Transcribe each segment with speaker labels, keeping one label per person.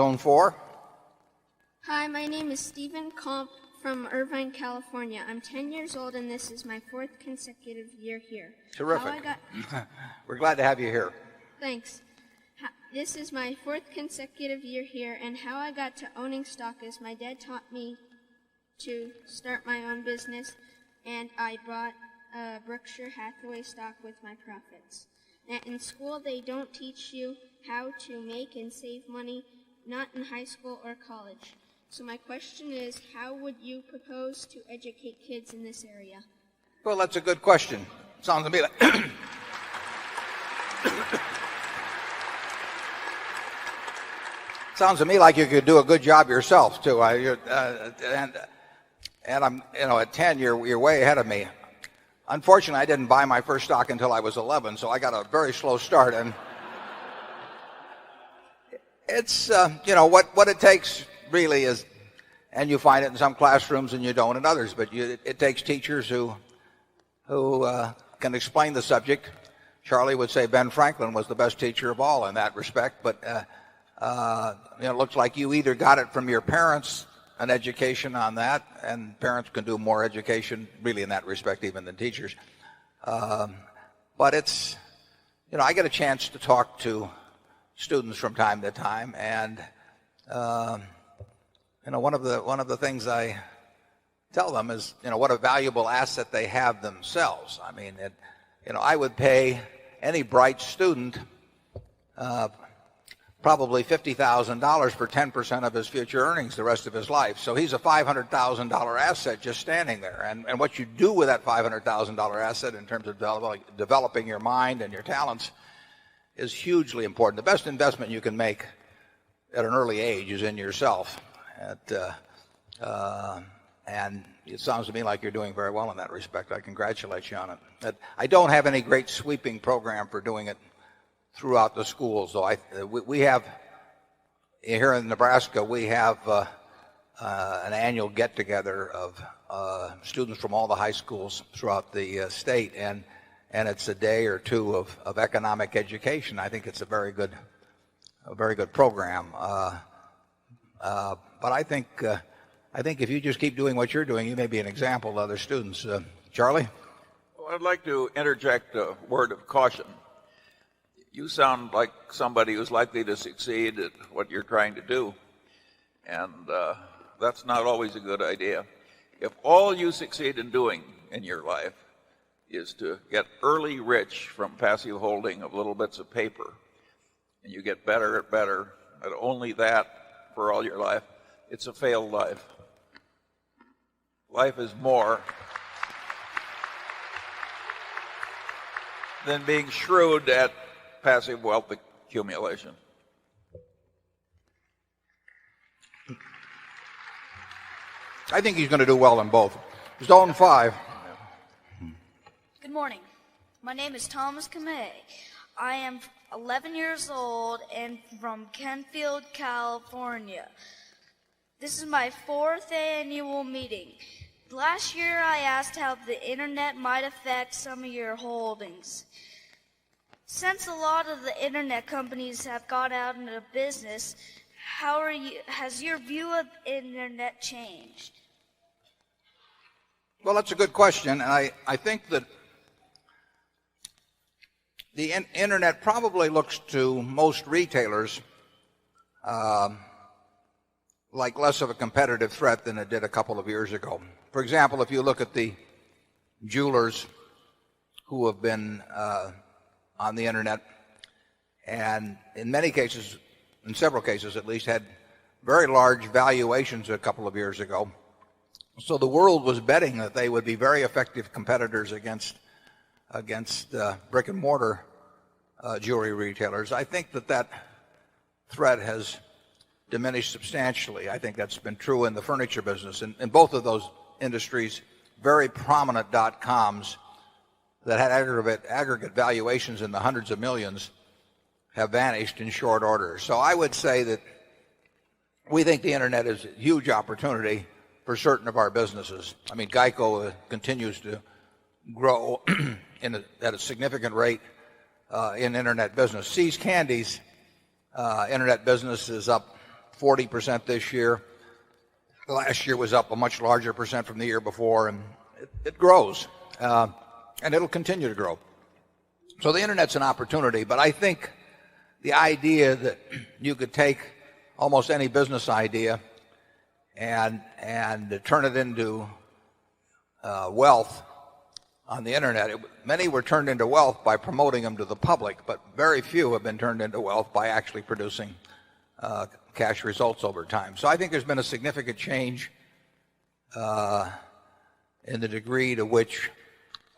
Speaker 1: Zone 4.
Speaker 2: Hi, my name is Stephen Comp from Irvine, California. I'm 10 years old, and this is my 4th consecutive year here.
Speaker 1: Terrific. We're glad to have you here.
Speaker 2: Thanks. This is my 4th consecutive year here, and how I got to owning stock is my dad taught me to start my own business, and I bought Berkshire Hathaway stock with my profits. In school, they don't teach you how to make and save money, not in high school or college. So my question is, how would you propose to educate kids in this area?
Speaker 1: Well, that's a good question. Sounds to me like sounds to me like you could do a good job yourself too. And I'm, at 10, you're way ahead of me. Unfortunately, I didn't buy my first stock until I was 11, so I got a very slow start. And it's, what it takes really is, and you find it in some classrooms and you don't in others, but it takes teachers who can explain the subject. Charlie would say Ben Franklin was the best teacher of all in that respect, but it looks like you either got it from your parents, an education on that, and parents can do more education really in that respect even than teachers. But it's, I get a chance to talk to students from time to time, and one of the things I tell them is, what a valuable asset they have themselves. I mean, I would pay any bright student probably $50,000 for 10% of his future earnings the rest of his life. So he's a $500,000 asset just standing there. And what you do with that $500,000 asset in terms of developing your mind and your talents is hugely important. The best investment you can make at an early age is in yourself. And it sounds to me like you're doing very well in that respect. I congratulate you on it. I don't have any great sweeping program for doing it throughout the schools, though. We have, here in Nebraska, we have an annual get-together of students from all the high schools throughout the state, and it's a day or two of economic education. I think it's a very good program. But I think if you just keep doing what you're doing, you may be an example to other students. Charlie?
Speaker 3: Well, I'd like to interject a word of caution. You sound like somebody who's likely to succeed at what you're trying to do, and that's not always a good idea. If all you succeed in doing in your life is to get early rich from passive holding of little bits of paper, and you get better at only that for all your life, it's a failed life. Life is more than being shrewd at passive wealth accumulation.
Speaker 1: I think he's going to do well in both. Zone 5.
Speaker 4: Good morning. My name is Thomas Kamei. I am 11 years old and from Kentfield, California. This is my 4th annual meeting. Last year I asked how the internet might affect some of your holdings. Since a lot of the internet companies have gone out into business, has your view of internet changed?
Speaker 1: Well, that's a good question, and I think that the internet probably looks to most retailers like less of a competitive threat than it did a couple of years ago. For example, if you look at the jewelers who have been on the internet, and in many cases, in several cases at least, had very large valuations a couple of years ago. So the world was betting that they would be very effective competitors against brick and mortar jewelry retailers. I think that threat has diminished substantially. I think that's been true in the furniture business. In both of those industries, very prominent .coms that had aggregate valuations in the hundreds of millions have vanished in short order. So I would say that we think the internet is a huge opportunity for certain of our businesses. I mean, Geico continues to grow at a significant rate in internet business. See's Candy's internet business is up 40% this year. Last year was up a much larger percent from the year before, and it grows, and it'll continue to grow. So the Internet's an opportunity, but I think the idea that you could take almost any business idea and turn it into wealth on the Internet. Many were turned into wealth by promoting them to the public, but very few have been turned into wealth by actually producing cash results over time. So I think there's been a significant change in the degree to which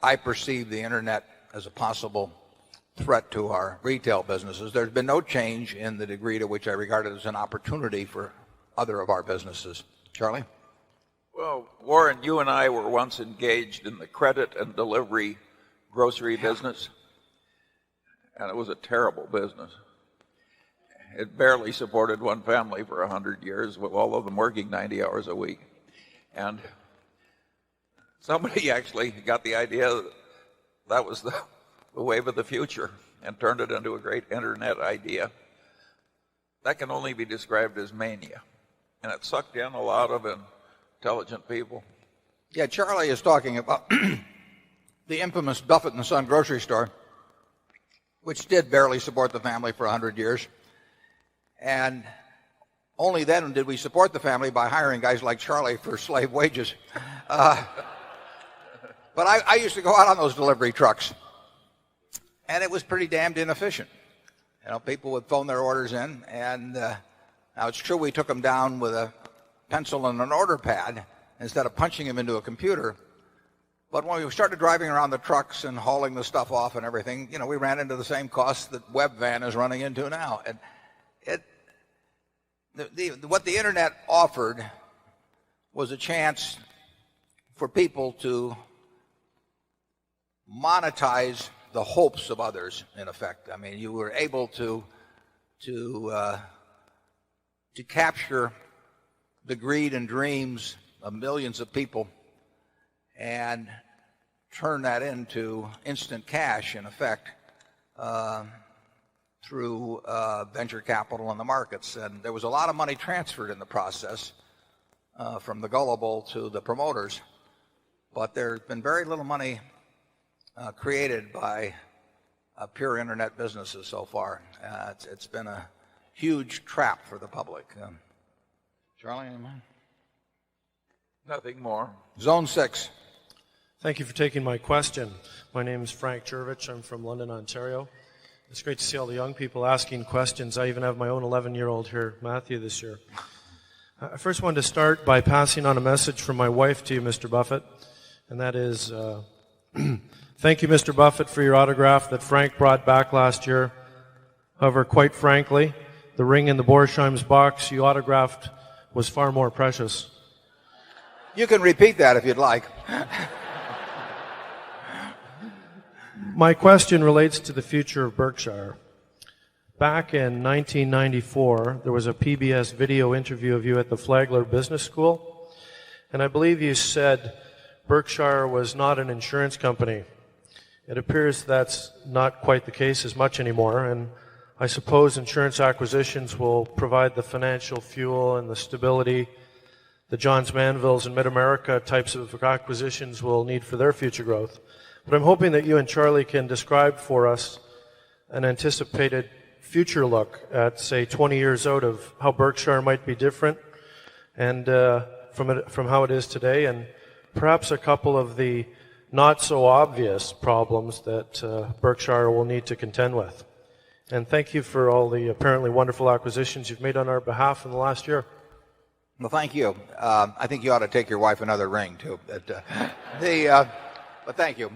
Speaker 1: I perceive the Internet as a possible threat to our retail businesses. There's been no change in the degree to which I regard it as an opportunity for other of our businesses. Charlie?
Speaker 3: Well, Warren, you and I were once engaged in the credit and delivery grocery business, and it was a terrible business. It barely supported one family for 100 years, with all of them working 90 hours a week. And somebody actually got the idea that that was the wave of the future and turned it into a great Internet idea. That can only be described as mania. And it sucked in a lot of intelligent people.
Speaker 1: Yeah, Charlie is talking about the infamous Buffett and Son grocery store, which did barely support the family for 100 years. And only then did we support the family by hiring guys like Charlie for slave wages. But I used to go out on those delivery trucks, and it was pretty damned inefficient. You know, people would phone their orders in, and now it's true we took them down with a pencil and an order pad instead of punching them into a computer. But when we started driving around the trucks and hauling the stuff off and everything, you know, we ran into the same costs that Webvan is running into now. And what the Internet offered was a chance for people to monetize the hopes of others, in effect. I mean, you were able to capture the greed and dreams of millions of people and turn that into instant cash, in effect, through venture capital in the markets. And there was a lot of money transferred in the process from the gullible to the promoters. But there's been very little money created by pure Internet businesses so far. It's been a huge trap for the public. Charlie, any more?
Speaker 3: Nothing more.
Speaker 1: Zone 6.
Speaker 5: Thank you for taking my question. My name is Frank Jervich. I'm from London, Ontario. It's great to see all the young people asking questions. I even have my own 11-year-old here, Matthew, this year. I first wanted to start by passing on a message from my wife to you, Mr. Buffett, and that is, thank you, Mr. Buffett, for your autograph that Frank brought back last year. However, quite frankly, the ring in the Borsheim's box you autographed was far more precious.
Speaker 1: You can repeat that if you'd like.
Speaker 5: My question relates to the future of Berkshire. Back in 1994, there was a PBS video interview of you at the Flagler Business School, and I believe you said Berkshire was not an insurance company. It appears that's not quite the case as much anymore, and I suppose insurance acquisitions will provide the financial fuel and the stability the Johns Manvilles and Mid-America types of acquisitions will need for their future growth. But I'm hoping that you and Charlie can describe for us an anticipated future look at, say, 20 years out of how Berkshire might be different and from how it is today, and perhaps a couple of the not-so-obvious problems that Berkshire will need to contend with. And thank you for all the apparently wonderful acquisitions you've made on our behalf in the last year.
Speaker 1: Well, thank you. I think you ought to take your wife another ring, too. But thank you.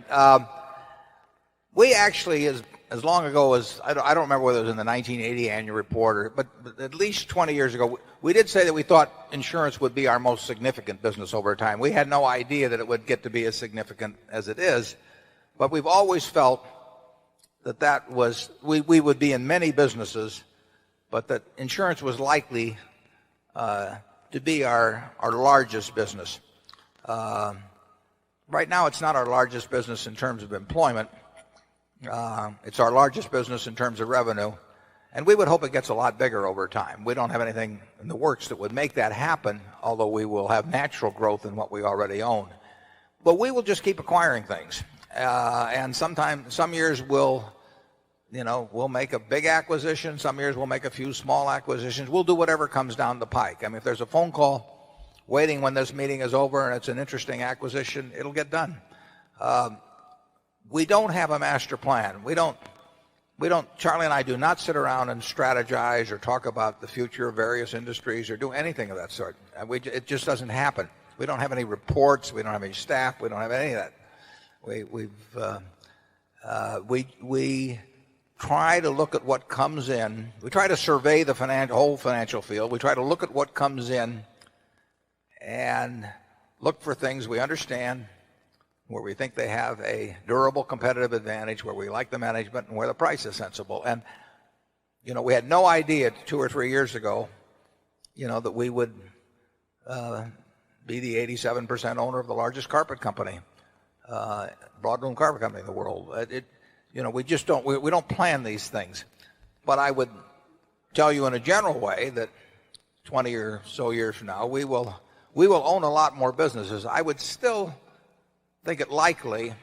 Speaker 1: We actually, as long ago as, I don't remember whether it was in the 1980 annual report, but at least 20 years ago, we did say that we thought insurance would be our most significant business over time. We had no idea that it would get to be as significant as it is, but we've always felt that was, we would be in many businesses, but that insurance was likely to be our largest business. Right now, it's not our largest business in terms of employment. It's our largest business in terms of revenue, And we would hope it gets a lot bigger over time. We don't have anything in the works that would make that happen, although we will have natural growth in what we already own. But we will just keep acquiring things. And some years we'll make a big acquisition. Some years we'll make a few small acquisitions. We'll do whatever comes down the pike. I mean, if there's a phone call waiting when this meeting is over and it's an interesting acquisition, it'll get done. We don't have a master plan. Charlie and I do not sit around and strategize or talk about the future of various industries or do anything of that sort. It just doesn't happen. We don't have any reports. We don't have any staff. We don't have any of that. We try to look at what comes in. We try to survey the whole financial field. We try to look at what comes in and look for things we understand, where we think they have a durable competitive advantage, where we like the management, and where the price is sensible. And, we had no idea 2 or 3 years ago, that we would be the 87% owner of the largest carpet company, broadloom carpet company in the world. We just don't plan these things. But I would tell you in a general way that 20 or so years from now, we will own a lot more businesses. I would still think it likely,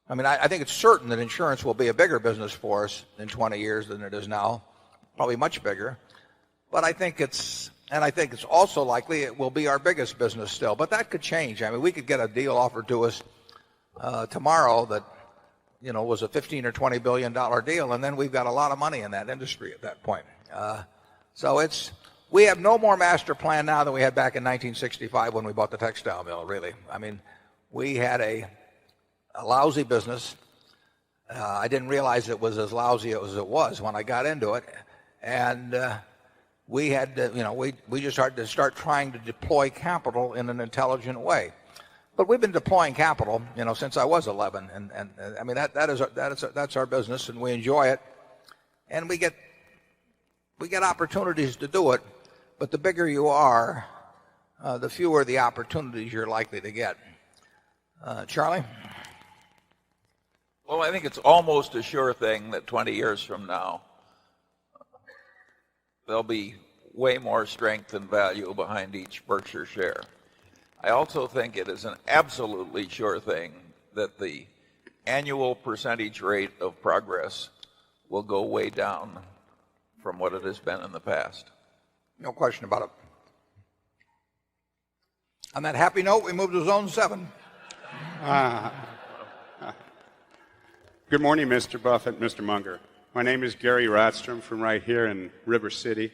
Speaker 1: I think it's certain that insurance will be a bigger business for us in 20 years than it is now, probably much bigger. But I think it's also likely it will be our biggest business still. But that could change. We could get a deal offered to us tomorrow that was a $15 or $20 billion deal, and then we've got a lot of money in that industry at that point. We have no more master plan now than we had back in 1965 when we bought the textile mill, really. We had a lousy business. I didn't realize it was as lousy as it was when I got into it. And we had to, we just had to start trying to deploy capital in an intelligent way. But we've been deploying capital, since I was 11, and that's our business, and we enjoy it, and we get opportunities to do it. But the bigger you are, the fewer the opportunities you're likely to get. Charlie?
Speaker 3: Well, I think it's almost a sure thing that 20 years from now, there'll be way more strength and value behind each Berkshire share. I also think it is an absolutely sure thing that the annual percentage rate of progress will go way down from what it has been in the past.
Speaker 1: No question about it. On that happy note, we move to Zone 7.
Speaker 6: Good morning, Mr. Buffett, Mr. Munger. My name is Gary Rotstrom from right here in River City.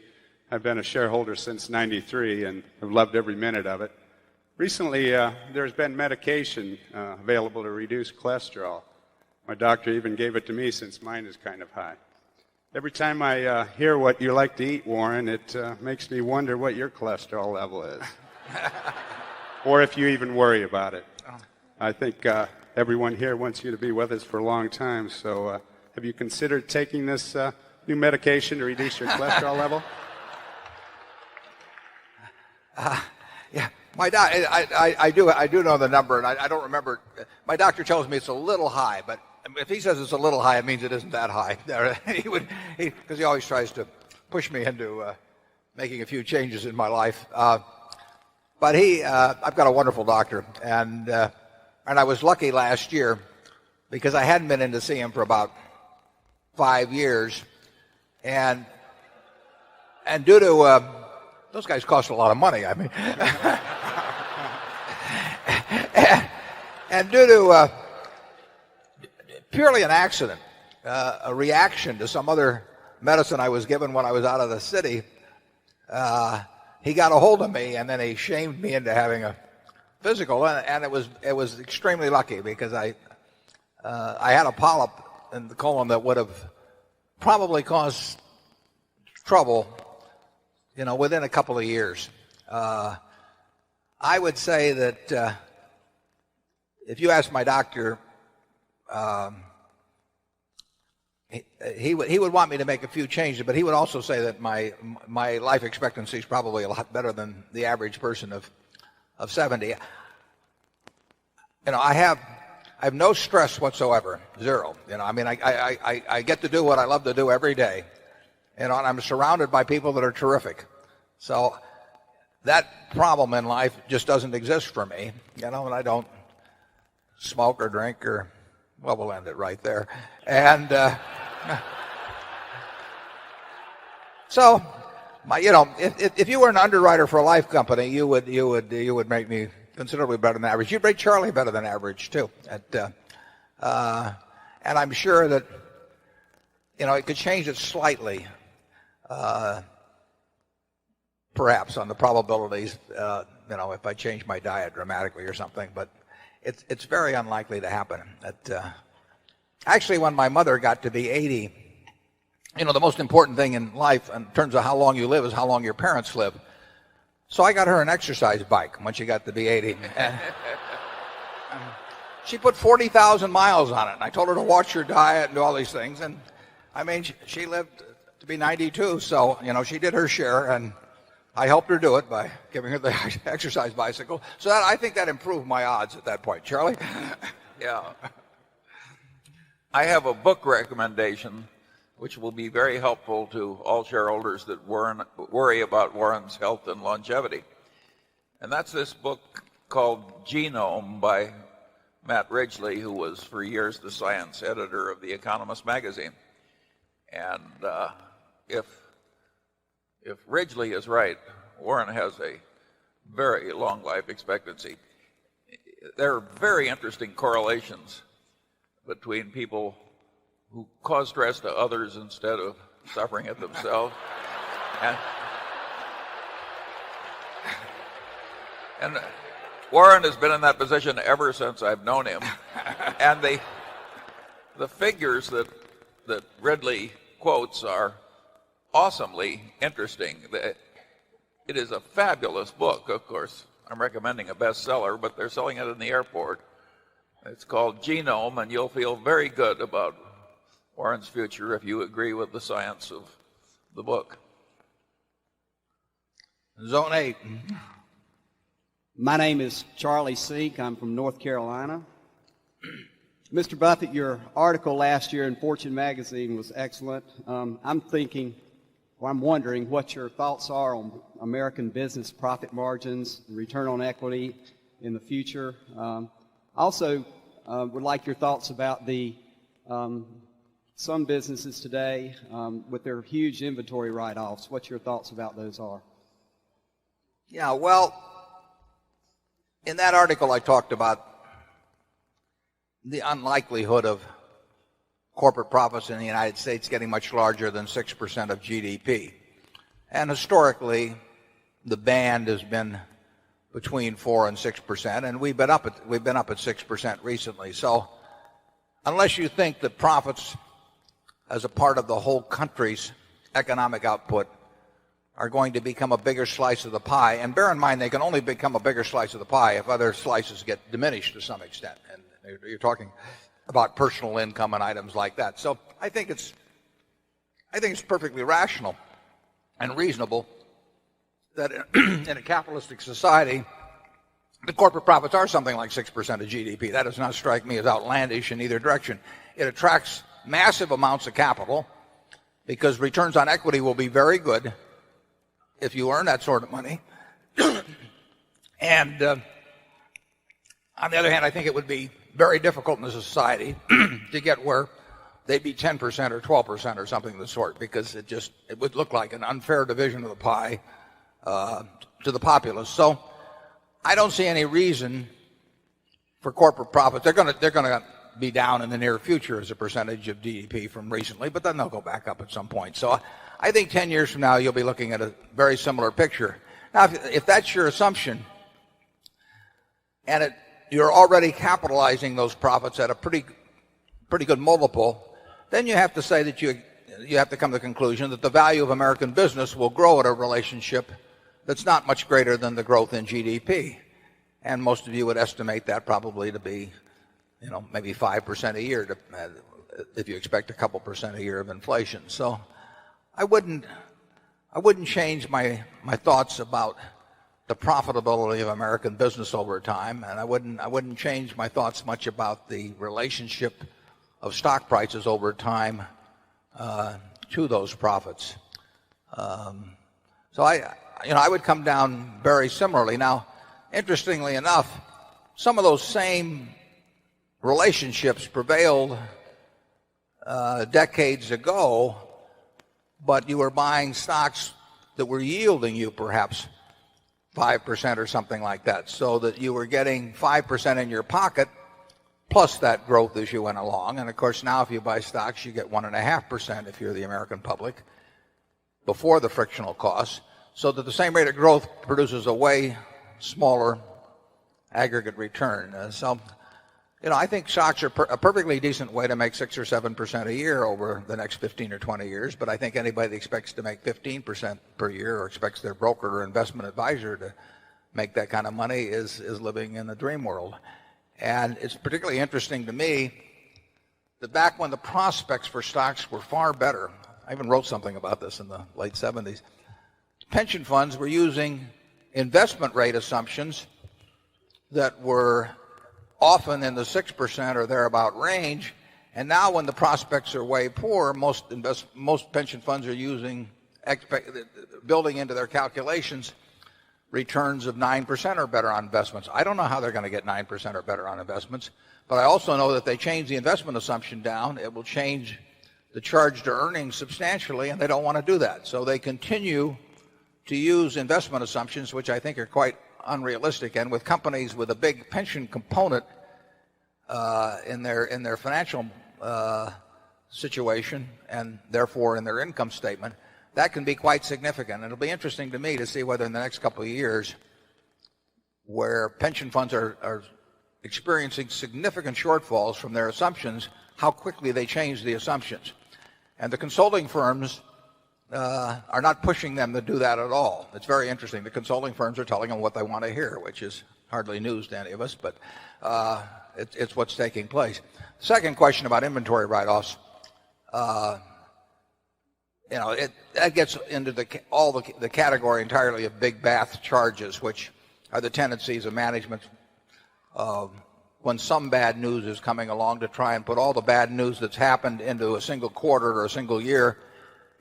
Speaker 6: I've been a shareholder since '93 and have loved every minute of it. Recently, there's been medication available to reduce cholesterol. My doctor even gave it to me since mine is kind of high. Every time I hear what you like to eat, Warren, it makes me wonder what your cholesterol level is. Or if you even worry about it. I think everyone here wants you to be with us for a long time, so have you considered taking this new medication to reduce your cholesterol level?
Speaker 1: Yeah, I do know the number, and I don't remember. My doctor tells me it's a little high, but if he says it's a little high, it means it isn't that high. Because he always tries to push me into making a few changes in my life. But I've got a wonderful doctor, and I was lucky last year because I hadn't been in to see him for about 5 years, and due to those guys cost a lot of money. And due to purely an accident, a reaction to some other medicine I was given when I was out of the city, he got a hold of me, and then he shamed me into having a physical, and it was extremely lucky because I had a polyp in the colon that would have probably caused trouble, within a couple of years. I would say that if you ask my doctor, he would want me to make a few changes, but he would also say that my life expectancy is probably a lot better than the average person of 70. I have no stress whatsoever, zero. I get to do what I love to do every day, and I'm surrounded by people that are terrific. So that problem in life just doesn't exist for me, and I don't smoke or drink or, well, we'll end it right there. And so, if you were an underwriter for a life company, you would make me considerably better than average. You'd rate Charlie better than average too. And I'm sure that it could change it slightly, perhaps on the probabilities. If I change my diet dramatically or something, but it's very unlikely to happen. Actually, when my mother got to be 80, the most important thing in life in terms of how long you live is how long your parents live. So I got her an exercise bike when she got to be 80. And she put 40,000 miles on it. And I told her to watch her diet and do all these things. And I mean, she lived to be 92. So, she did her share. And I helped her do it by giving her the exercise bicycle. So I think that improved my odds at that point. Charlie?
Speaker 3: Yeah. I have a book recommendation which will be very helpful to all shareholders that worry about Warren's health and longevity. And that's this book called Genome by Matt Ridgely, who was for years the science editor of The Economist magazine. And if Ridgely is right, Warren has a very long life expectancy. There are very interesting correlations between people who cause stress to others instead of suffering it themselves. And Warren has been in that position ever since I've known him. And the figures that Ridley quotes are awesomely interesting. It is a fabulous book. Of course, I'm recommending a bestseller, but they're selling it in the airport. It's called Genome, and you'll feel very good about Warren's future if you agree with the science of the book.
Speaker 1: Zone 8.
Speaker 7: My name is Charlie Sink. I'm from North Carolina. Mr. Buffett, your article last year in Fortune magazine was excellent. I'm wondering what your thoughts are on American business profit margins, return on equity in the future. Also, would like your thoughts about the some businesses today with their huge inventory write-offs. What your thoughts about those are?
Speaker 1: Yeah, well, in that article I talked about the unlikelihood of corporate profits in the United States getting much larger than 6% of GDP. And historically, the band has been between 4 and 6%, and we've been up at 6% recently. So unless you think that profits as a part of the whole country's economic output are going to become a bigger slice of the pie, and bear in mind they can only become a bigger slice of the pie if other slices get diminished to some extent, and you're talking about personal income and items like that. So I think it's perfectly rational and reasonable that in a capitalistic society the corporate profits are something like 6% of GDP. That does not strike me as outlandish in either direction. It attracts massive amounts of capital because returns on equity will be very good if you earn that sort of money. And on the other hand, I think it would be very difficult in a society to get where they'd be 10% or 12% or something of the sort, because it would look like an unfair division of the pie to the populace. So I don't see any reason for corporate profits. They're going to be down in the near future as a percentage of GDP from recently, but then they'll go back up at some point. So I think 10 years from now you'll be looking at a very similar picture. Now, if that's your assumption, and you're already capitalizing those profits at a pretty good multiple, then you have to say that you have to come to the conclusion that the value of American business will grow at a relationship that's not much greater than the growth in GDP. And most of you would estimate that probably to be, maybe 5% a year if you expect a couple percent a year of inflation. So I wouldn't change my thoughts about the profitability of American business over time, and I wouldn't change my thoughts much about the relationship of stock prices over time to those profits. So I would come down very similarly. Now, interestingly enough, some of those same relationships prevailed decades ago, but you were buying stocks that were yielding you perhaps 5% or something like that, so that you were getting 5% in your pocket plus that growth as you went along. And of course, now if you buy stocks, you get 1.5% if you're the American public before the frictional costs, so that the same rate of growth produces a way smaller aggregate return. I think stocks are a perfectly decent way to make 6 or 7% a year over the next 15 or 20 years. But I think anybody that expects to make 15% per year, or expects their broker or investment advisor to make that kind of money, is living in a dream world. And it's particularly interesting to me that back when the prospects for stocks were far better, I even wrote something about this in the late 70s, pension funds were using investment rate assumptions that were often in the 6% or thereabout range. And now when the prospects are way poor, most pension funds are using, building into their calculations, returns of 9% or better on investments. I don't know how they're going to get 9% or better on investments, but I also know that they change the investment assumption down, it will change the charge to earnings substantially, and they don't want to do that. So they continue to use investment assumptions, which I think are quite unrealistic. And with companies with a big pension component in their financial situation, and therefore in their income statement, that can be quite significant. It'll be interesting to me to see whether in the next couple of years, where pension funds are experiencing significant shortfalls from their assumptions, how quickly they change the assumptions. And the consulting firms are not pushing them to do that at all. It's very interesting. The consulting firms are telling them what they want to hear, which is hardly news to any of us, but it's what's taking place. Second question about inventory write-offs. That gets into the category entirely of big bath charges, which are the tendencies of management when some bad news is coming along to try and put all the bad news that's happened into a single quarter or a single year,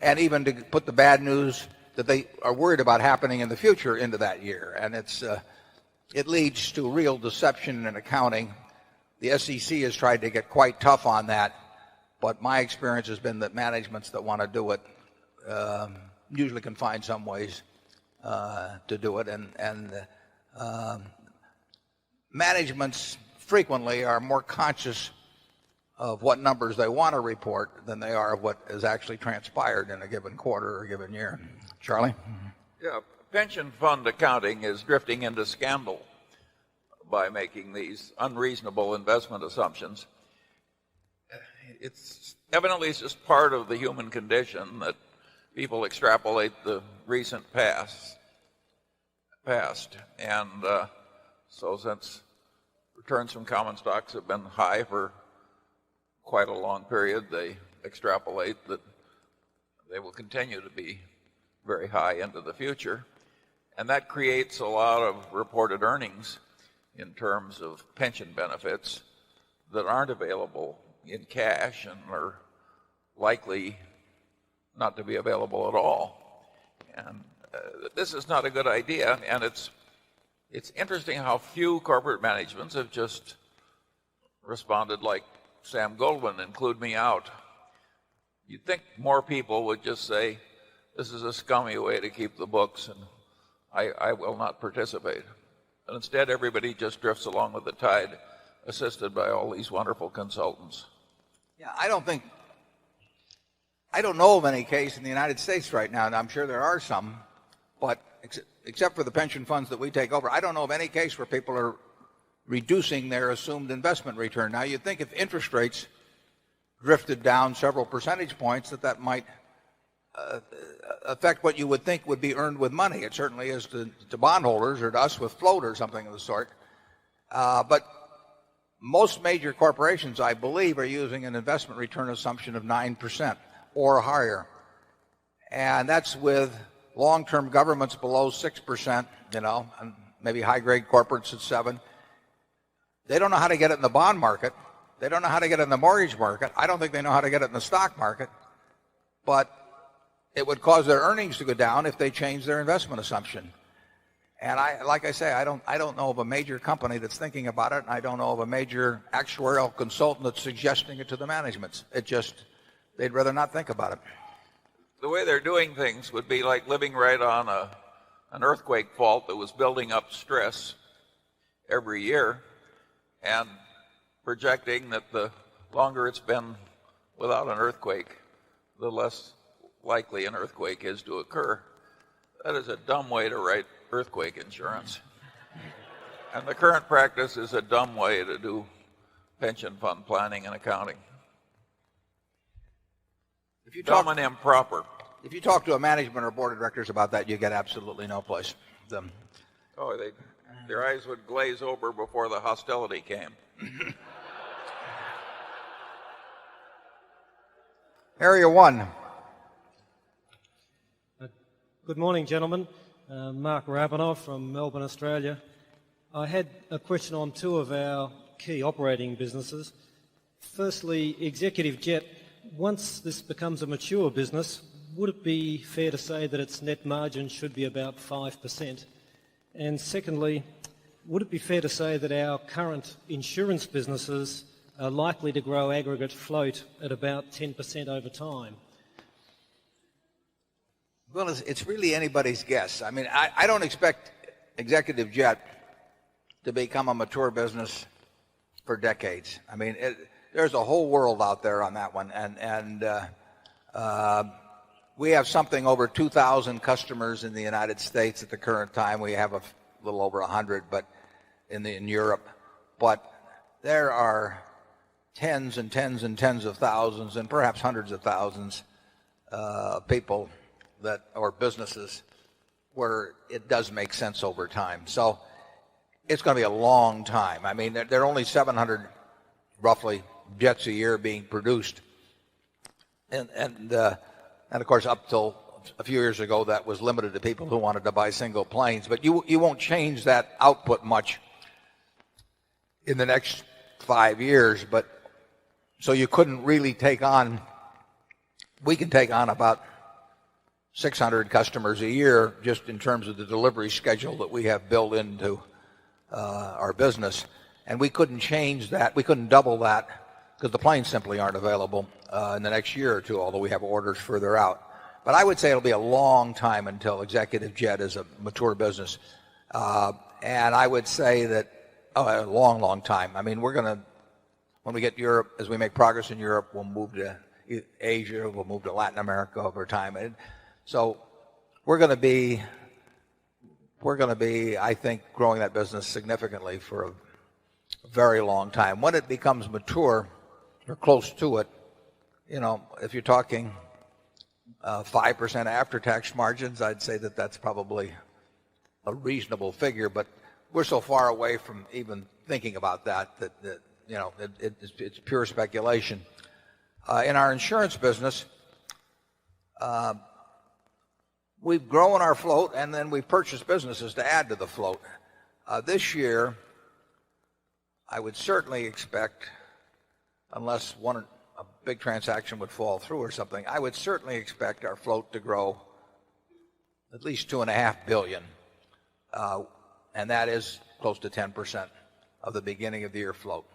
Speaker 1: and even to put the bad news that they are worried about happening in the future into that year. And it leads to real deception in accounting. The SEC has tried to get quite tough on that, but my experience has been that managements that want to do it usually can find some ways to do it. And managements frequently are more conscious of what numbers they want to report than they are of what has actually transpired in a given quarter or a given year. Charlie?
Speaker 3: Yeah, pension fund accounting is drifting into scandal by making these unreasonable investment assumptions. It's evidently just part of the human condition that people extrapolate the recent past. And so since returns from common stocks have been high for quite a long period, they extrapolate that they will continue to be very high into the future. And that creates a lot of reported earnings in terms of pension benefits that aren't available in cash and are likely not to be available at all. And this is not a good idea. And it's interesting how few corporate managements have just responded like Sam Goldwyn, include me out. You'd think more people would just say, this is a scummy way to keep the books, and I will not participate. And instead, everybody just drifts along with the tide, assisted by all these wonderful consultants.
Speaker 1: Yeah, I don't know of any case in the United States right now, and I'm sure there are some, but except for the pension funds that we take over, I don't know of any case where people are reducing their assumed investment return. Now, you'd think if interest rates drifted down several percentage points that might affect what you would think would be earned with money. It certainly is to bondholders or to us with float or something of the sort. But most major corporations, I believe, are using an investment return assumption of 9% or higher. And that's with long-term governments below 6%, and maybe high-grade corporates at 7%. They don't know how to get it in the bond market. They don't know how to get it in the mortgage market. I don't think they know how to get it in the stock market. But it would cause their earnings to go down if they change their investment assumption. And like I say, I don't know of a major company that's thinking about it, and I don't know of a major actuarial consultant that's suggesting it to the managements. They'd rather not think about it.
Speaker 3: The way they're doing things would be like living right on an earthquake fault that was building up stress every year and projecting that the longer it's been without an earthquake, the less likely an earthquake is to occur. That is a dumb way to write earthquake insurance. And the current practice is a dumb way to do pension fund planning and accounting. Dumb and improper.
Speaker 1: If you talk to a management or board of directors about that, you get absolutely no place.
Speaker 3: Their eyes would glaze over before the hostility came.
Speaker 1: Area 1.
Speaker 8: Good morning, gentlemen. Mark Rabinoff from Melbourne, Australia. I had a question on two of our key operating businesses. Firstly, Executive Jet. Once this becomes a mature business, would it be fair to say that its net margin should be about 5%? And secondly, would it be fair to say that our current insurance businesses are likely to grow aggregate float at about 10% over time?
Speaker 1: Well, it's really anybody's guess. I mean, I don't expect Executive Jet to become a mature business for decades. I mean, there's a whole world out there on that one, and we have something over 2,000 customers in the United States at the current time. We have a little over 100, but in Europe. But there are tens and tens and tens of thousands, and perhaps hundreds of thousands of people or businesses where it does make sense over time. So it's going to be a long time. I mean, there are only 700 roughly jets a year being produced, and of course up till a few years ago that was limited to people who wanted to buy single planes. But you won't change that output much in the next 5 years. But so you couldn't really take on. We can take on about 600 customers a year just in terms of the delivery schedule that we have built into our business, and we couldn't change that. We couldn't double that because the planes simply aren't available in the next year or two, although we have orders further out. But I would say it'll be a long time until Executive Jet is a mature business, and I would say that a long time. I mean, when we get Europe, as we make progress in Europe, we'll move to Asia, we'll move to Latin America over time. So we're going to be, I think, growing that business significantly for a very long time. When it becomes mature or close to it, if you're talking 5% after-tax margins, I'd say that that's probably a reasonable figure. But we're so far away from even thinking about that it's pure speculation. In our insurance business, we've grown our float, and then we've purchased businesses to add to the float. This year, I would certainly expect, unless a big transaction would fall through or something, I would certainly expect our float to grow at least $2.5 billion, and that is close to 10% of the beginning of the year float.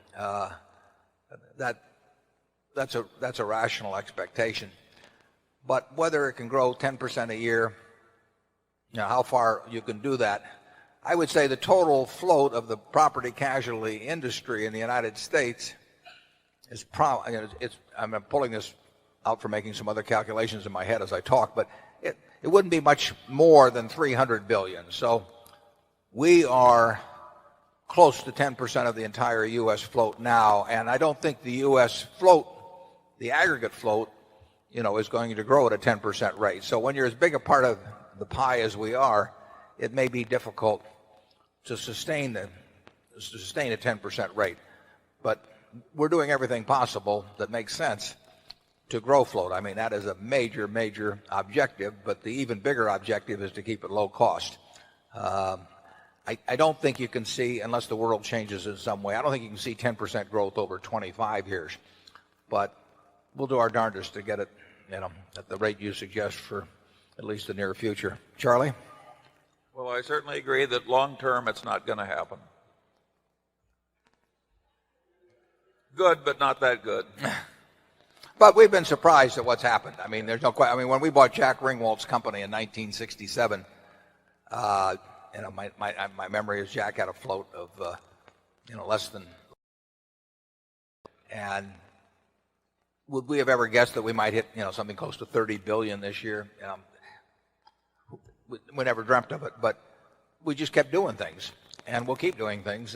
Speaker 1: That's a rational expectation. But whether it can grow 10% a year, how far you can do that, I would say the total float of the property casualty industry in the United States is I'm pulling this out for making some other calculations in my head as I talk, but it wouldn't be much more than $300 billion. So we are close to 10% of the entire U.S. float now, and I don't think the U.S. float, the aggregate float, is going to grow at a 10% rate. So when you're as big a part of the pie as we are, it may be difficult to sustain a 10% rate. But we're doing everything possible that makes sense to grow float. I mean, that is a major objective, but the even bigger objective is to keep it low cost. I don't think you can see, unless the world changes in some way, I don't think you can see 10% growth over 25 years. But we'll do our darndest to get it at the rate you suggest for at least the near future. Charlie?
Speaker 3: Well, I certainly agree that long term it's not going to happen. Good, but not that good.
Speaker 1: But we've been surprised at what's happened. I mean, there's no question. I mean, when we bought Jack Ringwald's company in 1967, my memory is Jack had a float of, less than. And would we have ever guessed that we might hit, something close to 30 billion this year? We never dreamt of it, but we just kept doing things, and we'll keep doing things.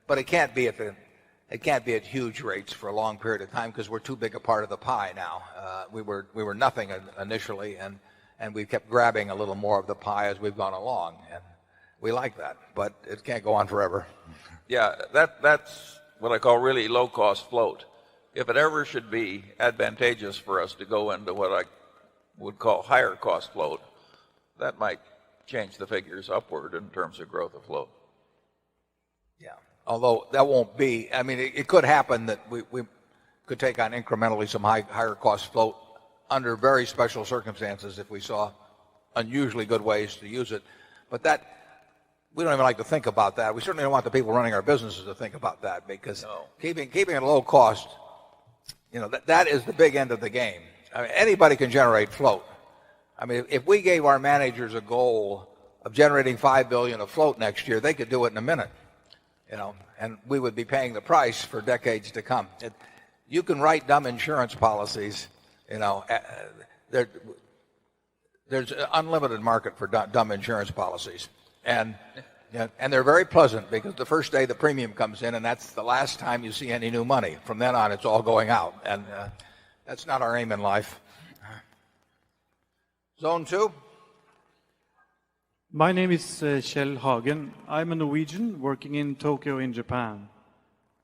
Speaker 1: But it can't be at huge rates for a long period of time because we're too big a part of the pie now. We were nothing initially, and we've kept grabbing a little more of the pie as we've gone along, and we like that. But it can't go on forever.
Speaker 3: Yeah, that's what I call really low-cost float. If it ever should be advantageous for us to go into what I would call higher-cost float, that might change the figures upward in terms of growth of float.
Speaker 1: Yeah, although that won't be. I mean, it could happen that we could take on incrementally some higher cost float under very special circumstances if we saw unusually good ways to use it. But that we don't even like to think about that. We certainly don't want the people running our businesses to think about that because keeping it low cost, that is the big end of the game. I mean, anybody can generate float. I mean, if we gave our managers a goal of generating $5 billion of float next year, they could do it in a minute, and we would be paying the price for decades to come. You can write dumb insurance policies, there's an unlimited market for dumb insurance policies, and they're very pleasant because the first day the premium comes in, and that's the last time you see any new money. From then on, it's all going out, and that's not our aim in life. Zone 2.
Speaker 9: My name is Kjell Hagen. I'm a Norwegian working in Tokyo in Japan.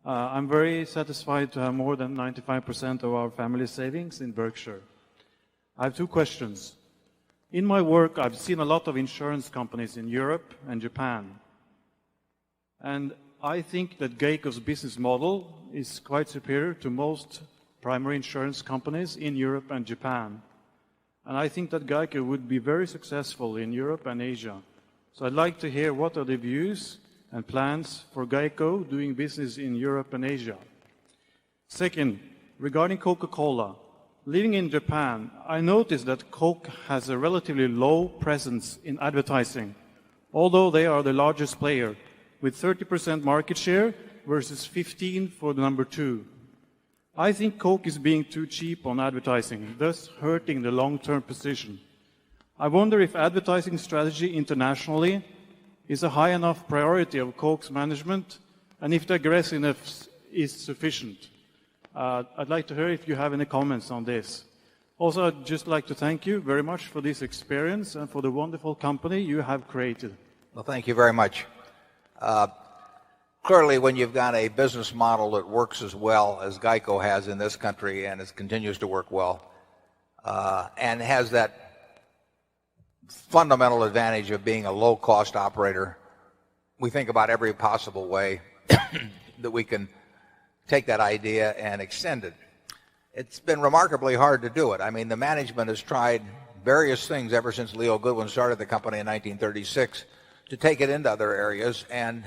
Speaker 9: I'm very satisfied to have more than 95% of our family savings in Berkshire. I have two questions. In my work, I've seen a lot of insurance companies in Europe and Japan. And I think that GEICO's business model is quite superior to most primary insurance companies in Europe and Japan. And I think that GEICO would be very successful in Europe and Asia. So I'd like to hear what are the views and plans for GEICO doing business in Europe and Asia. Second, regarding Coca-Cola, living in Japan, I noticed that Coke has a relatively low presence in advertising, although they are the largest player, with 30% market share versus 15% for the number 2. I think Coke is being too cheap on advertising, thus hurting the long-term position. I wonder if advertising strategy internationally is a high enough priority of Coke's management, and if the aggressiveness is sufficient. I'd like to hear if you have any comments on this. Also, I'd just like to thank you very much for this experience and for the wonderful company you have created.
Speaker 1: Well, thank you very much. Clearly, when you've got a business model that works as well as GEICO has in this country and it continues to work well, and has that fundamental advantage of being a low-cost operator, we think about every possible way that we can take that idea and extend it. It's been remarkably hard to do it. I mean, the management has tried various things ever since Leo Goodwin started the company in 1936 to take it into other areas, and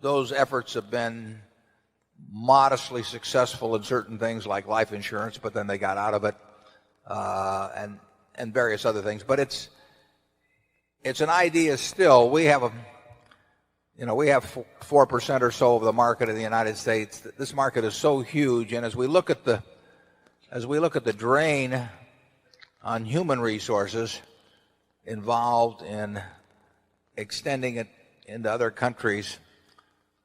Speaker 1: those efforts have been modestly successful in certain things like life insurance, but then they got out of it, and various other things. But it's an idea still. We have 4% or so of the market in the United States. This market is so huge, and as we look at the drain on human resources involved in extending it into other countries,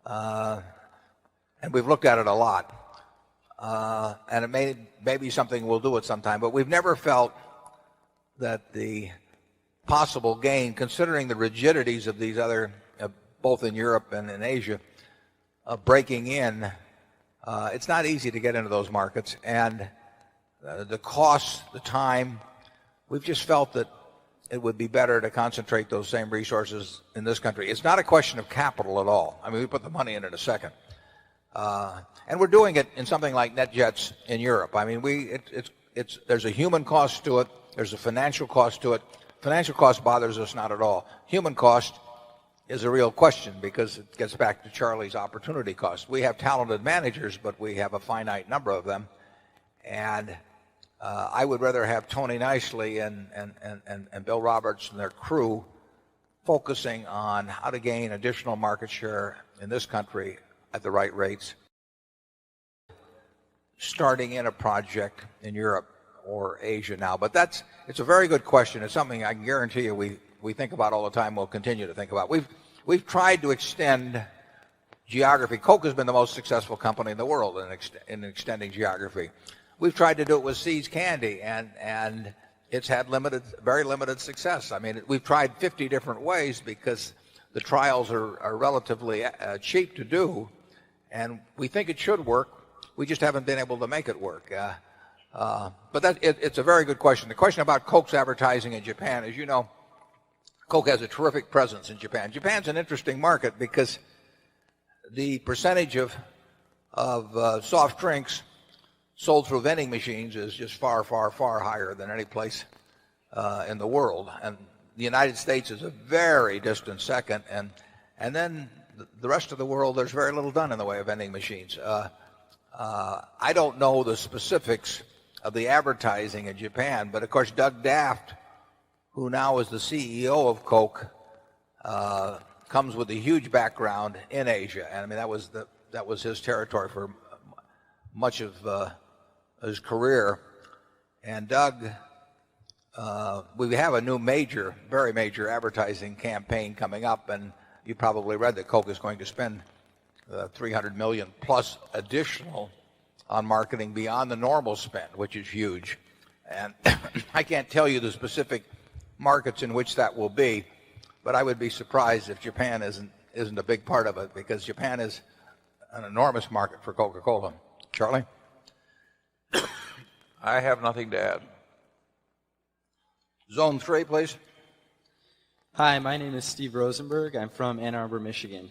Speaker 1: and we've looked at it a lot, and it may be something we'll do at some time, but we've never felt that the possible gain, considering the rigidities of these other, both in Europe and in Asia, breaking in, it's not easy to get into those markets, and the cost, the time, we've just felt that it would be better to concentrate those same resources in this country. It's not a question of capital at all. I mean, we put the money in a second. And we're doing it in something like NetJets in Europe. I mean, there's a human cost to it. There's a financial cost to it. Financial cost bothers us not at all. Human cost is a real question because it gets back to Charlie's opportunity cost. We have talented managers, but we have a finite number of them. And I would rather have Tony Nicely and Bill Roberts and their crew focusing on how to gain additional market share in this country at the right rates, starting in a project in Europe or Asia now. But it's a very good question. It's something I can guarantee you we think about all the time. We'll continue to think about. We've tried to extend geography. Coke has been the most successful company in the world in extending geography. We've tried to do it with See's Candy, and it's had very limited success. I mean, we've tried 50 different ways because the trials are relatively cheap to do, and we think it should work. We just haven't been able to make it work. But it's a very good question. The question about Coke's advertising in Japan, as you know, Coke has a terrific presence in Japan. Japan's an interesting market because the percentage of soft drinks sold through vending machines is just far, far, far higher than any place in the world. And the United States is a very distant second. And then the rest of the world, there's very little done in the way of vending machines. I don't know the specifics of the advertising in Japan, but of course Doug Daft, who now is the CEO of Coke, comes with a huge background in Asia. And I mean, that was his territory for much of his career. And Doug, we have a new very major advertising campaign coming up, and you probably read that Coke is going to spend $300 million plus additional on marketing beyond the normal spend, which is huge. And I can't tell you the specific markets in which that will be, but I would be surprised if Japan isn't a big part of it, because Japan is an enormous market for Coca-Cola. Charlie?
Speaker 3: I have nothing to add.
Speaker 1: Zone 3, please.
Speaker 10: Hi, my name is Steve Rosenberg. I'm from Ann Arbor, Michigan.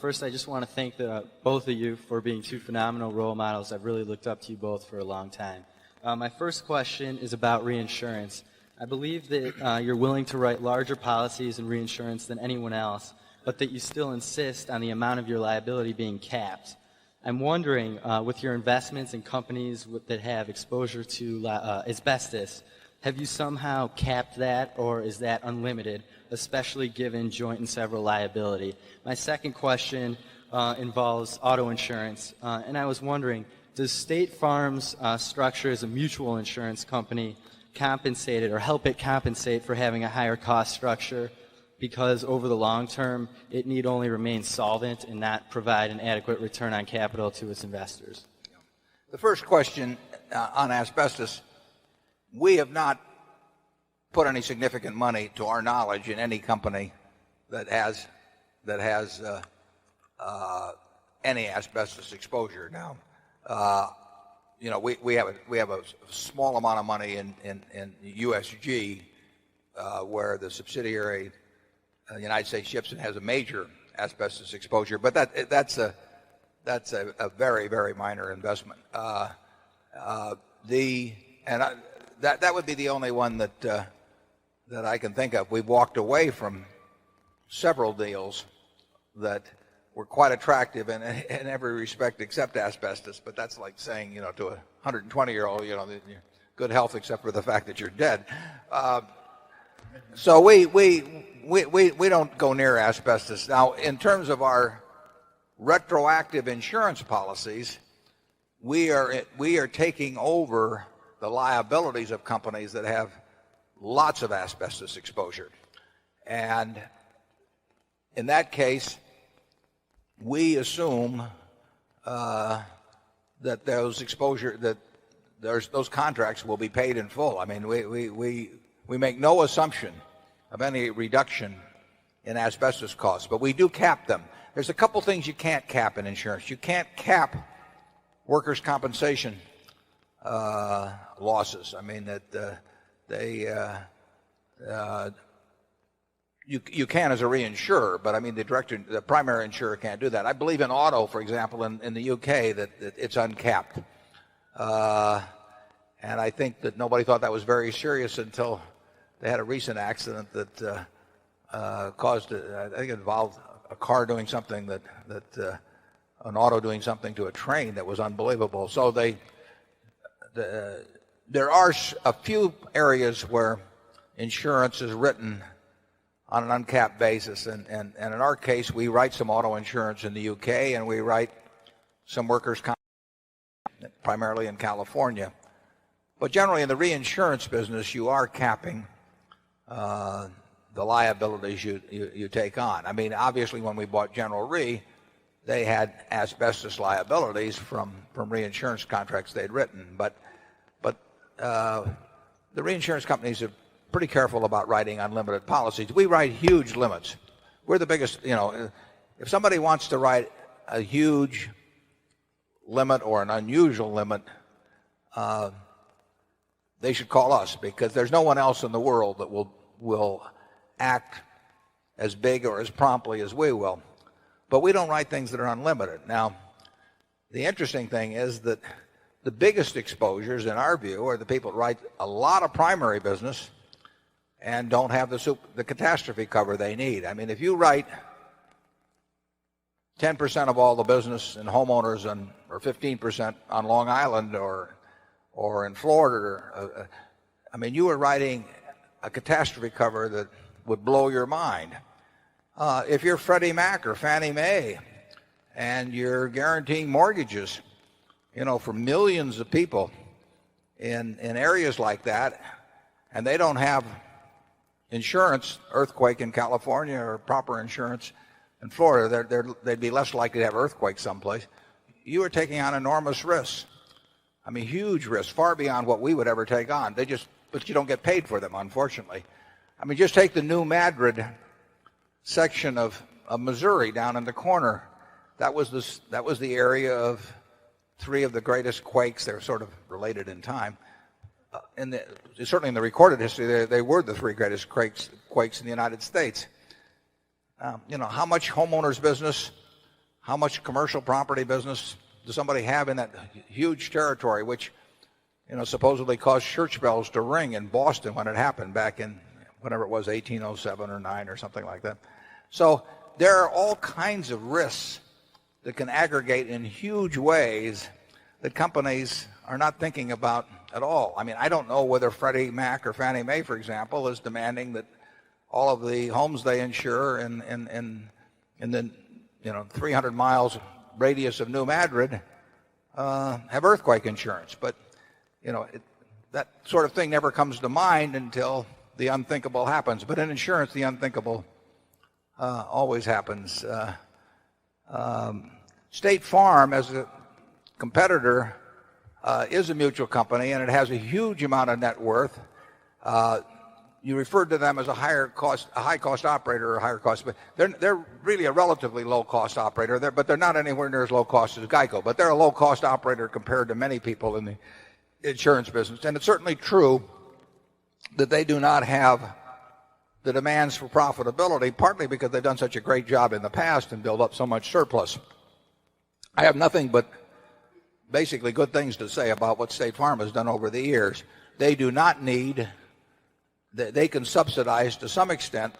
Speaker 10: First, I just want to thank both of you for being two phenomenal role models. I've really looked up to you both for a long time. My first question is about reinsurance. I believe that you're willing to write larger policies and reinsurance than anyone else, but that you still insist on the amount of your liability being capped. I'm wondering, with your investments in companies that have exposure to asbestos, have you somehow capped that, or is that unlimited, especially given joint and several liability? My second question involves auto insurance, and I was wondering, does State Farm's structure as a mutual insurance company compensate it or help it compensate for having a higher cost structure, because over the long term it need only remain solvent and not provide an adequate return on capital to its investors?
Speaker 1: The first question on asbestos, we have not put any significant money, to our knowledge, in any company that has any asbestos exposure. Now, you know, we have a small amount of money in USG, where the subsidiary, United States Gypsum, has a major asbestos exposure, but that's a very, very minor investment. That would be the only one that I can think of. We've walked away from several deals that were quite attractive in every respect except asbestos, but that's like saying, you know, to a 120-year-old, you know, you're good health except for the fact that you're dead. So we don't go near asbestos. Now, in terms of our retroactive insurance policies, we are taking over the liabilities of companies that have lots of asbestos exposure. And in that case, we assume that those those contracts will be paid in full. I mean, we make no assumption of any reduction in asbestos costs, but we do cap them. There's a couple things you can't cap in insurance. You can't cap workers' compensation losses. I mean that you can as a reinsurer, but I mean the primary insurer can't do that. I believe in auto, for example, in the UK that it's uncapped. And I think that nobody thought that was very serious until they had a recent accident that caused, I think it involved a car doing something that an auto doing something to a train that was unbelievable. So there are a few areas where insurance is written on an uncapped basis. And in our case, we write some auto insurance in the UK, and we write some workers' comp primarily in California. But generally in the reinsurance business, you are capping the liabilities you take on. I mean, obviously when we bought General Re, they had asbestos liabilities from reinsurance contracts they'd written. But the reinsurance companies are pretty careful about writing unlimited policies. We write huge limits. We're the biggest, if somebody wants to write a huge limit or an unusual limit, they should call us, because there's no one else in the world that will act as big or as promptly as we will. But we don't write things that are unlimited. Now, the interesting thing is that the biggest exposures, in our view, are the people that write a lot of primary business and don't have the catastrophe cover they need. I mean, if you write 10% of all the business in homeowners or 15% on Long Island or in Florida, I mean, you are writing a catastrophe cover that would blow your mind. If you're Freddie Mac or Fannie Mae and you're guaranteeing mortgages, for millions of people in areas like that, and they don't have insurance, earthquake in California or proper insurance in Florida, they'd be less likely to have earthquakes someplace. You are taking on enormous risks. I mean, huge risks, far beyond what we would ever take on. But you don't get paid for them, unfortunately. I mean, just take the New Madrid section of Missouri down in the corner. That was the area of three of the greatest quakes. They're sort of related in time. Certainly in the recorded history, they were the three greatest quakes in the United States. How much homeowners business, how much commercial property business does somebody have in that huge territory, which supposedly caused church bells to ring in Boston when it happened back in whatever it was, 1807 or 9 or something like that. So there are all kinds of risks that can aggregate in huge ways that companies are not thinking about at all. I mean, I don't know whether Freddie Mac or Fannie Mae, for example, is demanding that all of the homes they insure in the 300 miles radius of New Madrid have earthquake insurance. But that sort of thing never comes to mind until the unthinkable happens. But in insurance, the unthinkable always happens. State Farm, as a competitor, is a mutual company, and it has a huge amount of net worth. You referred to them as a high cost operator or higher cost, but they're really a relatively low cost operator. But they're not anywhere near as low cost as Geico. But they're a low cost operator compared to many people in the insurance business. And it's certainly true that they do not have the demands for profitability, partly because they've done such a great job in the past and built up so much surplus. I have nothing but basically good things to say about what State Farm has done over the years. They do not need, they can subsidize to some extent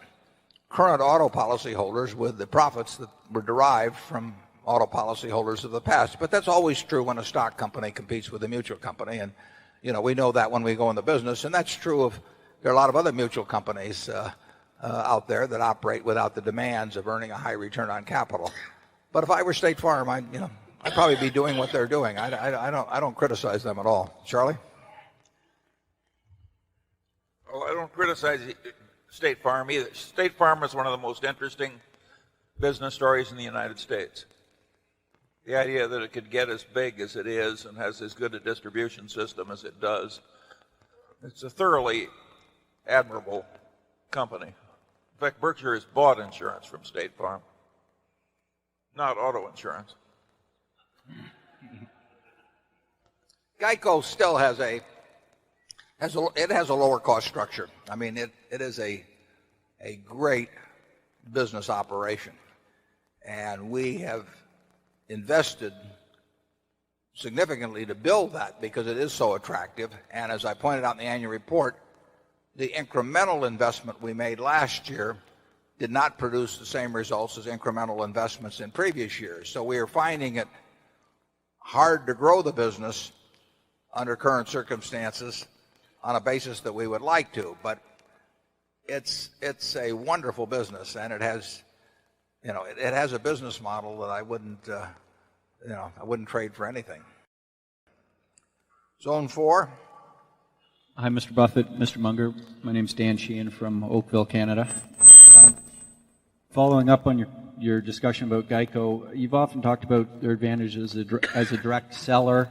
Speaker 1: current auto policy holders with the profits that were derived from auto policy holders of the past. But that's always true when a stock company competes with a mutual company. And, we know that when we go in the business. And that's true there are a lot of other mutual companies out there that operate without the demands of earning a high return on capital. But if I were State Farm, I'd probably be doing what they're doing. I don't criticize them at all. Charlie?
Speaker 3: Well, I don't criticize State Farm either. State Farm is one of the most interesting business stories in the United States. The idea that it could get as big as it is and has as good a distribution system as it does, it's a thoroughly admirable company. In fact, Berkshire has bought insurance from State Farm, not auto insurance.
Speaker 1: Geico still has a lower cost structure. I mean, it is a great business operation, and we have invested significantly to build that because it is so attractive. And as I pointed out in the annual report, the incremental investment we made last year did not produce the same results as incremental investments in previous years. So we are finding it hard to grow the business under current circumstances on a basis that we would like to. But it's a wonderful business, and it has a business model that I wouldn't trade for anything. Zone 4.
Speaker 11: Hi, Mr. Buffett, Mr. Munger. My name is Dan Sheehan from Oakville, Canada. Following up on your discussion about Geico, you've often talked about their advantages as a direct seller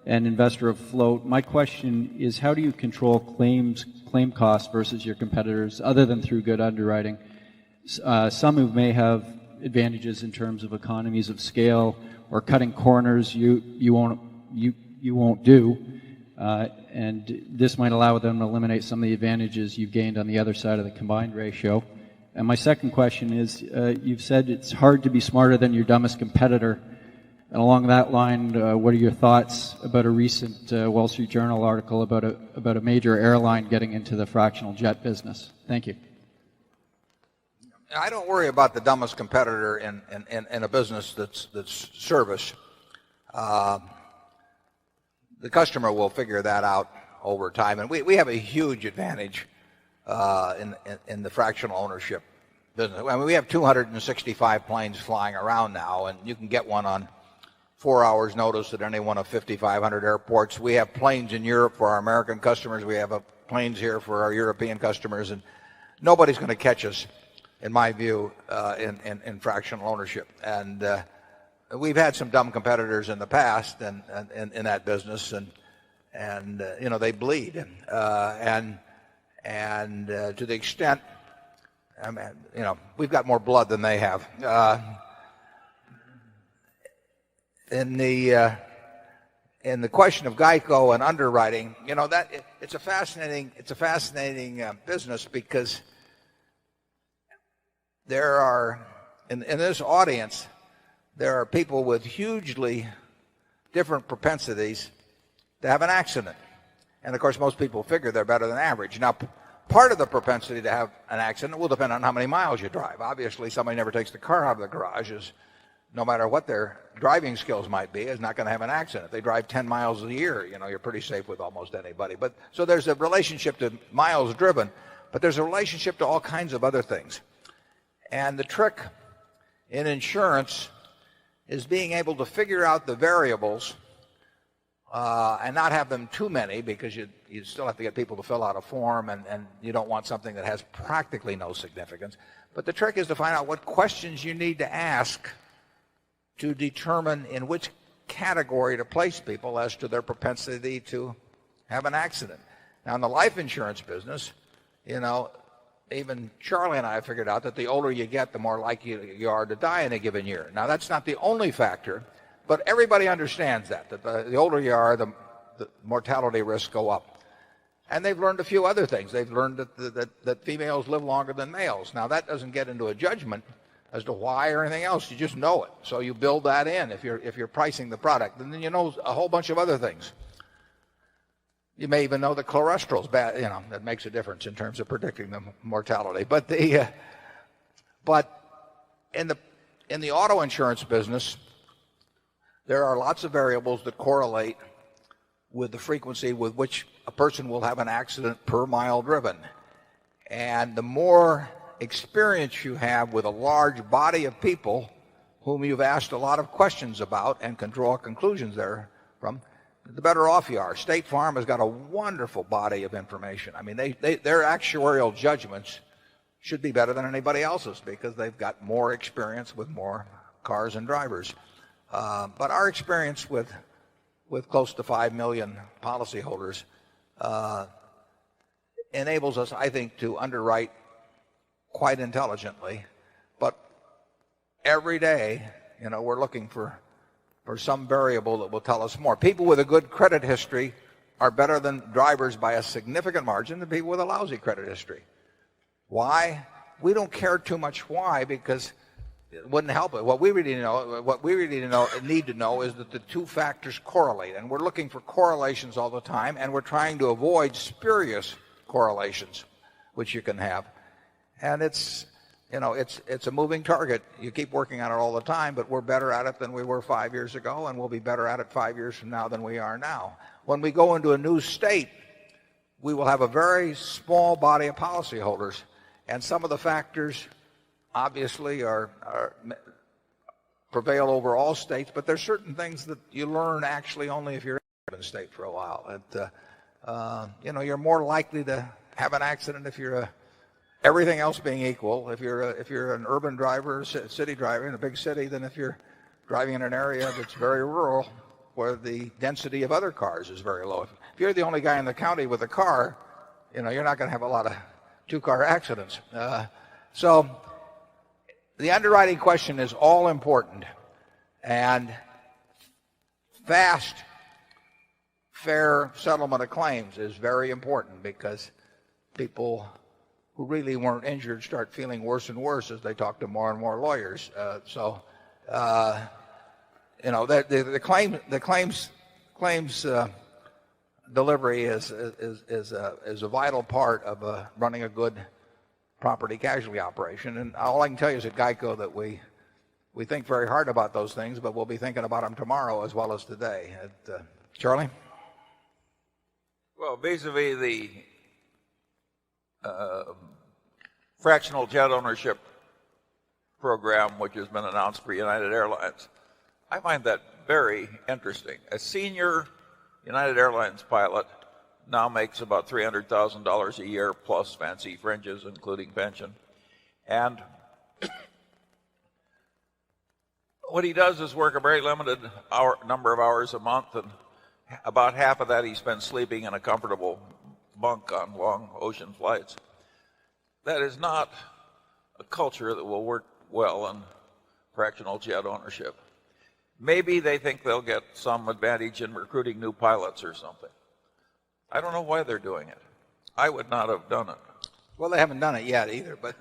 Speaker 11: and investor of float. My question is, how do you control claim costs versus your competitors, other than through good underwriting? Some who may have advantages in terms of economies of scale or cutting corners you won't do. And this might allow them to eliminate some of the advantages you've gained on the other side of the combined ratio. And my second question is, you've said it's hard to be smarter than your dumbest competitor. And along that line, what are your thoughts about a recent Wall Street Journal article about a major airline getting into the fractional jet business? Thank you.
Speaker 1: I don't worry about the dumbest competitor in a business that's service. The customer will figure that out over time, and we have a huge advantage in the fractional ownership business. I mean, we have 265 planes flying around now, and you can get one on 4 hours' notice at any one of 5,500 airports. We have planes in Europe for our American customers. We have planes here for our European customers, and nobody's going to catch us, in my view, in fractional ownership. And we've had some dumb competitors in the past and in that business, and they bleed. And to the extent, I mean, we've got more blood than they have. In the question of Geico and underwriting, that it's a fascinating business, because there are in this audience there are people with hugely different propensities to have an accident. And of course, most people figure they're better than average. Now, part of the propensity to have an accident will depend on how many miles you drive. Obviously, somebody never takes the car out of the garage, no matter what their driving skills might be, is not going to have an accident. If they drive 10 miles a year, you're pretty safe with almost anybody. But so there's a relationship to miles driven, but there's a relationship to all kinds of other things. And the trick in insurance is being able to figure out the variables and not have them too many, because you still have to get people to fill out a form, and you don't want something that has practically no significance. But the trick is to find out what questions you need to ask to determine in which category to place people as to their propensity to have an accident. Now, in the life insurance business, even Charlie and I have figured out that the older you get, the more likely you are to die in a given year. Now, that's not the only factor, but everybody understands that the older you are, the mortality risks go up. And they've learned a few other things. They've learned that females live longer than males. Now, that doesn't get into a judgment as to why or anything else. You just know it. So you build that in if you're pricing the product. And then you know a whole bunch of other things. You may even know that cholesterol's bad, that makes a difference in terms of predicting the mortality. But in the auto insurance business, there are lots of variables that correlate with the frequency with which a person will have an accident per mile driven. And the more experience you have with a large body of people whom you've asked a lot of questions about and can draw conclusions there from, the better off you are. State Farm has got a wonderful body of information. I mean, their actuarial judgments should be better than anybody else's, because they've got more experience with more cars and drivers. But our experience with close to 5 million policyholders enables us, I think, to underwrite quite intelligently. But every day, we're looking for some variable that will tell us more. People with a good credit history are better than drivers by a significant margin than people with a lousy credit history. Why? We don't care too much why, because it wouldn't help it. What we really need to know is that the two factors correlate, and we're looking for correlations all the time, and we're trying to avoid spurious correlations, which you can have. And it's a moving target. You keep working on it all the time, but we're better at it than we were 5 years ago, and we'll be better at it 5 years from now than we are now. When we go into a new state, we will have a very small body of policyholders, and some of the factors obviously prevail over all states, but there's certain things that you learn actually only if you're in a state for a while. And you're more likely to have an accident if you're everything else being equal, if you're an urban driver, city driver in a big city, than if you're driving in an area that's very rural where the density of other cars is very low. If you're the only guy in the county with a car, you're not going to have a lot of two-car accidents. So the underwriting question is all important, and fast, fair settlement of claims is very important, because people who really weren't injured start feeling worse and worse as they talk to more and more lawyers. The claims delivery is a vital part of running a good property casualty operation. And all I can tell you is at GEICO that we think very hard about those things, but we'll be thinking about them tomorrow as well as today. Charlie?
Speaker 3: Well, vis-a-vis the fractional jet ownership program which has been announced for United Airlines, I find that very interesting. A senior United Airlines pilot now makes about $300,000 a year plus fancy fringes, including pension. And what he does is work a very limited number of hours a month, and about half of that he spends sleeping in a comfortable bunk on long ocean flights. That is not a culture that will work well in fractional jet ownership. Maybe they think they'll get some advantage in recruiting new pilots or something. I don't know why they're doing it. I would not have done it.
Speaker 1: Well, they haven't done it yet either, but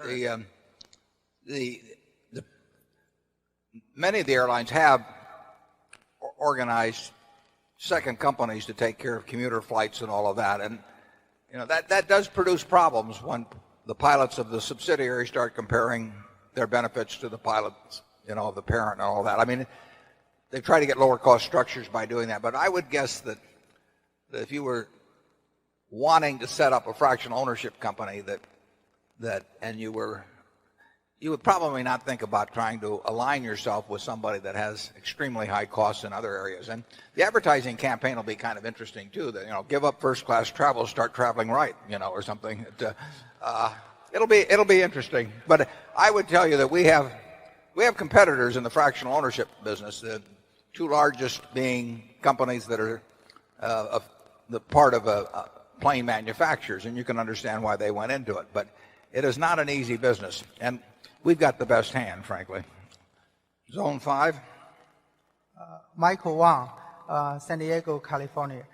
Speaker 1: many of the airlines have organized second companies to take care of commuter flights and all of that. And that does produce problems when the pilots of the subsidiary start comparing their benefits to the pilots, of the parent and all that. I mean, they try to get lower cost structures by doing that. But I would guess that if you were wanting to set up a fractional ownership company and you would probably not think about trying to align yourself with somebody that has extremely high costs in other areas. And the advertising campaign will be kind of interesting too. That give up first class travel, start traveling right, or something. It'll be interesting. But I would tell you that we have competitors in the fractional ownership business. The two largest being companies that are the part of plane manufacturers, and you can understand why they went into it. But it is not an easy business, and we've got the best hand, frankly. Zone 5.
Speaker 12: Michael Wang, San Diego, California.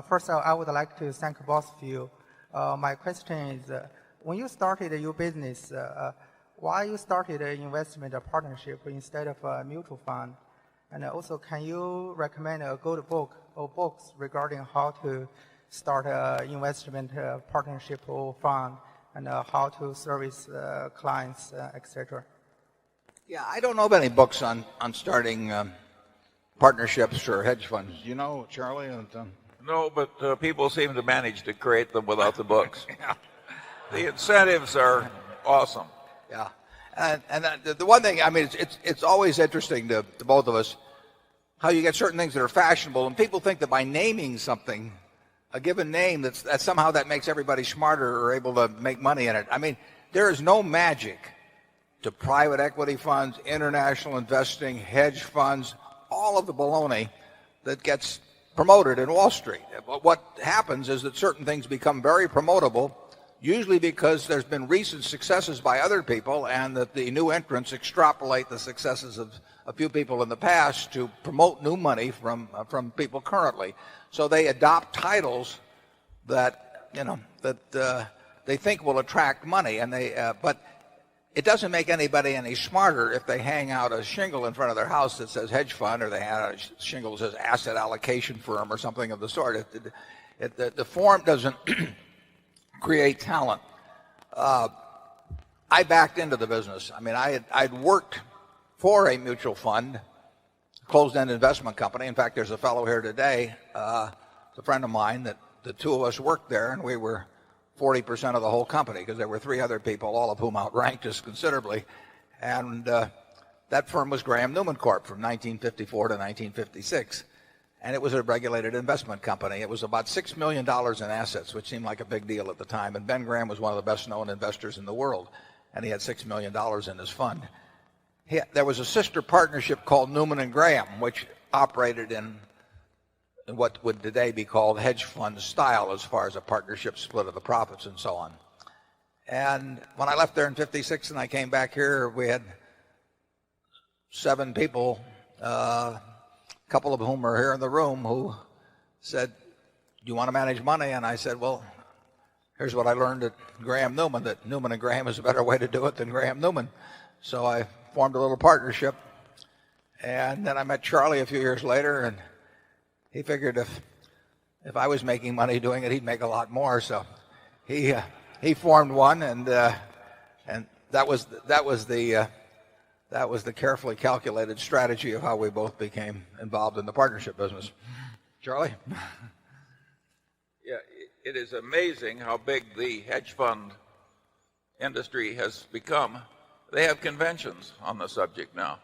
Speaker 12: First of all, I would like to thank both of you. My question is, when you started your business, why you started an investment partnership instead of a mutual fund? And also, can you recommend a good book or books regarding how to start an investment partnership or fund, and how to service clients, etc.?
Speaker 1: Yeah, I don't know of any books on starting partnerships or hedge funds. You know, Charlie?
Speaker 3: No, but people seem to manage to create them without the books. Yeah. The incentives are awesome.
Speaker 1: Yeah. And the one thing, I mean, it's always interesting to both of us how you get certain things that are fashionable, and people think that by naming something, a given name, that somehow that makes everybody smarter or able to make money in it. I mean, there is no magic to private equity funds, international investing, hedge funds, all of the baloney that gets promoted in Wall Street. But what happens is that certain things become very promotable, usually because there's been recent successes by other people, and that the new entrants extrapolate the successes of a few people in the past to promote new money from people currently. So they adopt titles that they think will attract money, and but it doesn't make anybody any smarter if they hang out a shingle in front of their house that says hedge fund, or they hang out a shingle that says asset allocation firm or something of the sort. The form doesn't create talent. I backed into the business. I mean, I'd worked for a mutual fund, closed-end investment company. In fact, there's a fellow here today, a friend of mine, that the two of us worked there, and we were 40% of the whole company because there were three other people, all of whom outranked us considerably. And that firm was Graham Newman Corp. From 1954 to 1956. And it was a regulated investment company. It was about $6 million in assets, which seemed like a big deal at the time. And Ben Graham was one of the best-known investors in the world, and he had $6 million in his fund. There was a sister partnership called Newman and Graham, which operated in what would today be called hedge fund style as far as a partnership split of the profits and so on. And when I left there in 56 and I came back here, we had 7 people, a couple of whom are here in the room, who said, "Do you want to manage money?" And I said, "Well, here's what I learned at Graham Newman, that Newman and Graham is a better way to do it than Graham Newman." So I formed a little partnership. And then I met Charlie a few years later, and he figured if I was making money doing it, he'd make a lot more. So he formed one, and that was the carefully calculated strategy of how we both became involved in the partnership business. Charlie?
Speaker 3: Yeah, it is amazing how big the hedge fund industry has become. They have conventions on the subject now.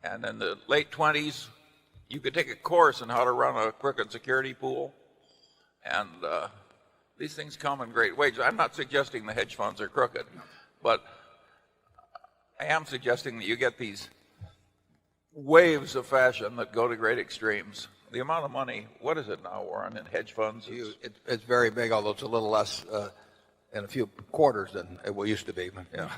Speaker 3: And in the late 20s, you could take a course on how to run a crooked security pool. And these things come in great waves. I'm not suggesting the hedge funds are crooked, but I am suggesting that you get these waves of fashion that go to great extremes. The amount of money, what is it now, Warren, in hedge funds?
Speaker 1: It's very big, although it's a little less in a few quarters than it used to be. Yeah.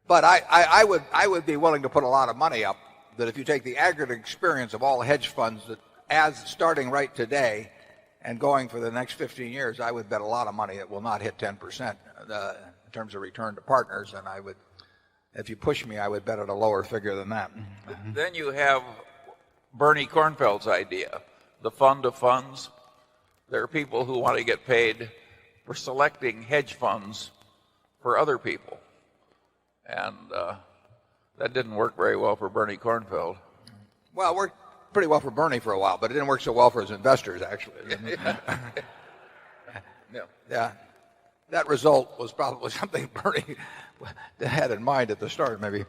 Speaker 1: But I would be willing to put a lot of money up that if you take the aggregate experience of all hedge funds, that as starting right today and going for the next 15 years, I would bet a lot of money it will not hit 10% in terms of return to partners. And I would, if you push me, I would bet at a lower figure than that.
Speaker 3: Then you have Bernie Kornfeld's idea, the fund of funds. There are people who want to get paid for selecting hedge funds for other people. And that didn't work very well for Bernie Kornfeld.
Speaker 1: Well, it worked pretty well for Bernie for a while, but it didn't work so well for his investors, actually. Yeah. That result was probably something Bernie had in mind at the start, maybe.